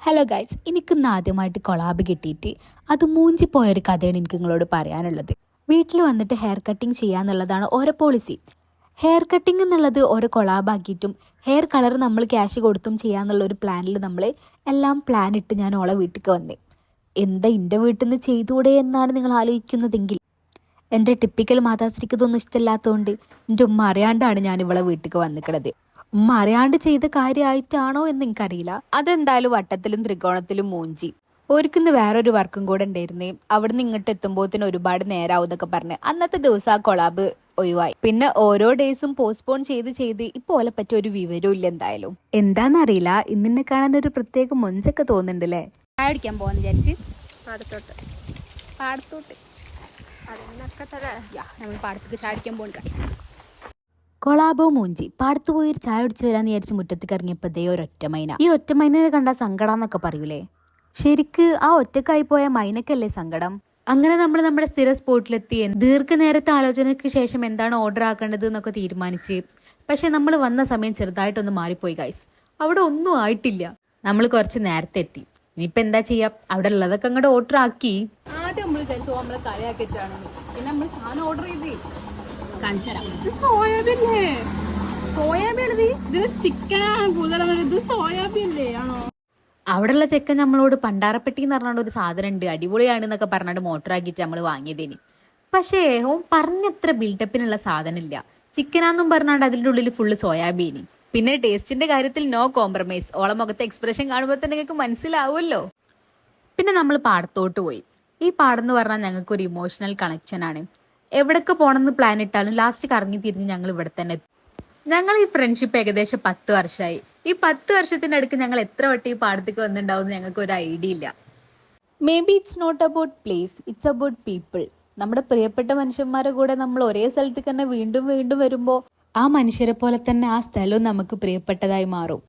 Hello guys, എനിക്കിന്ന് ആദ്യമായിട്ട് collab കിട്ടിയിട്ട് അത് മൂഞ്ചിപ്പോയൊരു കഥയാണ് എനിക്ക് നിങ്ങളോട് പറയാനുള്ളത്. വീട്ടിൽ വന്നിട്ട് ഹെയർ കട്ടിങ് ചെയ്യാന്നുള്ളതാണ് ഓരോ പോളിസി. ഹെയർ കട്ടിങ് എന്നുള്ളത് ഓരോ കൊളാബാക്കിയിട്ടും ഹെയർ കളർ നമ്മൾ ക്യാഷ് കൊടുത്തും ചെയ്യാന്നുള്ളൊരു പ്ലാനിൽ നമ്മൾ എല്ലാം പ്ലാൻ ഇട്ട് ഞാൻ ഓളെ വീട്ടിലേക്ക് വന്നേ. എന്താ എൻ്റെ വീട്ടിൽ നിന്ന് ചെയ്തുകൂടെ എന്നാണ് നിങ്ങൾ ആലോചിക്കുന്നതെങ്കിൽ, എൻ്റെ ടിപ്പിക്കൽ മാതാശ്രീക്ക് ഇതൊന്നും ഇഷ്ടമില്ലാത്തതുകൊണ്ട് എൻ്റെ ഉമ്മ അറിയാണ്ടാണ് ഞാൻ ഇവളെ വീട്ടിലേക്ക് വന്നിക്കണത്. ഉമ്മ അറിയാണ്ട് ചെയ്ത കാര്യമായിട്ടാണോ എന്ന് എനിക്കറിയില്ല. അതെന്തായാലും വട്ടത്തിലും ത്രികോണത്തിലും മൂഞ്ചി. ഓർക്കിന്ന് വേറൊരു വർക്കും കൂടെ ഉണ്ടായിരുന്നേ. അവിടുന്ന് ഇങ്ങോട്ട് എത്തുമ്പോഴത്തേന് ഒരുപാട് നേരാവും എന്നൊക്കെ പറഞ്ഞ് അന്നത്തെ ദിവസം ആ കൊളാബ് ഒഴിവായി. പിന്നെ ഓരോ ഡേയ്സും പോസ്റ്റ്പോൺ ചെയ്ത് ഇപ്പൊ ഓലെ പറ്റി ഒരു വിവരവും ഇല്ല. എന്തായാലും എന്താന്നറിയില്ല, ഇന്നെ കാണാൻ ഒരു പ്രത്യേക മൊഞ്ചൊക്കെ തോന്നുന്നുണ്ടല്ലേ. ചായ കുടിക്കാൻ പോവാന്ന് വിചാരിച്ച് പാടത്തോട്ട് നമ്മൾ പാടത്തേക്ക് ചായ കുടിക്കാൻ പോകണ്ട. കൊളാബോ മൂഞ്ചി പാടത്തു പോയി ഒരു ചായ കുടിച്ച് വരാന്ന് വിചാരിച്ച് മുറ്റത്തേക്ക് ഇറങ്ങിയപ്പോഴത്തേ ഒരൊറ്റ മൈന. ഈ ഒറ്റ മൈനനെ കണ്ടാൽ സങ്കടാന്നൊക്കെ പറയൂലേ, ശരിക്ക് ആ ഒറ്റക്കായി പോയ മൈനക്കല്ലേ സങ്കടം. അങ്ങനെ നമ്മൾ നമ്മുടെ സ്ഥിര സ്പോട്ടിലെത്തി ദീർഘനേരത്തെ ആലോചനയ്ക്ക് ശേഷം എന്താണ് ഓർഡർ ആക്കേണ്ടത് എന്നൊക്കെ തീരുമാനിച്ച്. പക്ഷെ നമ്മൾ വന്ന സമയം ചെറുതായിട്ടൊന്ന് മാറിപ്പോയി ഗൈസ്. അവിടെ ഒന്നും ആയിട്ടില്ല. നമ്മൾ കുറച്ച് നേരത്തെ എത്തി. ഇനിയിപ്പോൾ എന്താ ചെയ്യാം, അവിടെ ഉള്ളതൊക്കെ അങ്ങോട്ട് ഓർഡർ ആക്കി. ആദ്യം നമ്മൾ വിചാരിച്ചു നമ്മളെ കളിയാക്കിയിട്ടാണെന്ന്. പിന്നെ നമ്മൾ സാധനം ഓർഡർ ചെയ്ത് അവിടെയുള്ള ചെക്കൻ നമ്മളോട് പണ്ടാരപ്പെട്ടി എന്ന് പറഞ്ഞ ഒരു സാധനം ഉണ്ട്, അടിപൊളിയാണ് എന്നൊക്കെ പറഞ്ഞിട്ട് മോട്ടറാക്കിയിട്ട് നമ്മൾ വാങ്ങിയതേനി. പക്ഷേ ഓൻ പറഞ്ഞത്ര ബിൽഡപ്പിനുള്ള സാധനം ഇല്ല. ചിക്കനാന്നും പറഞ്ഞാണ്ട് അതിൻ്റെ ഉള്ളിൽ ഫുള്ള് സോയാബീനി. പിന്നെ ടേസ്റ്റിന്റെ കാര്യത്തിൽ നോ കോംപ്രമൈസ്. ഓളെ മുഖത്തെ എക്സ്പ്രഷൻ കാണുമ്പോൾ തന്നെ നിങ്ങൾക്ക് മനസ്സിലാവുമല്ലോ. പിന്നെ നമ്മൾ പാടത്തോട്ട് പോയി. ഈ പാടം എന്ന് പറഞ്ഞാൽ ഞങ്ങൾക്ക് ഒരു ഇമോഷണൽ കണക്ഷൻ ആണ്. എവിടേക്ക് പോകണമെന്ന് പ്ലാൻ ഇട്ടാലും ലാസ്റ്റ് കറങ്ങി തിരിഞ്ഞ് ഞങ്ങൾ ഇവിടെ തന്നെ എത്തും. ഞങ്ങൾ ഈ ഫ്രണ്ട്ഷിപ്പ് ഏകദേശം 10 വർഷമായി. ഈ 10 വർഷത്തിന്റെ അടുക്ക് ഞങ്ങൾ എത്ര വട്ടി ഈ പാടത്തേക്ക് വന്നിട്ടുണ്ടാവും ഞങ്ങൾക്ക് ഒരു ഐഡിയ ഇല്ല. May be it's not about place, it's about people. നമ്മുടെ പ്രിയപ്പെട്ട മനുഷ്യന്മാരുടെ കൂടെ നമ്മൾ ഒരേ സ്ഥലത്തേക്ക് തന്നെ വീണ്ടും വീണ്ടും വരുമ്പോൾ ആ മനുഷ്യരെ പോലെ തന്നെ ആ സ്ഥലവും നമുക്ക് പ്രിയപ്പെട്ടതായി മാറും.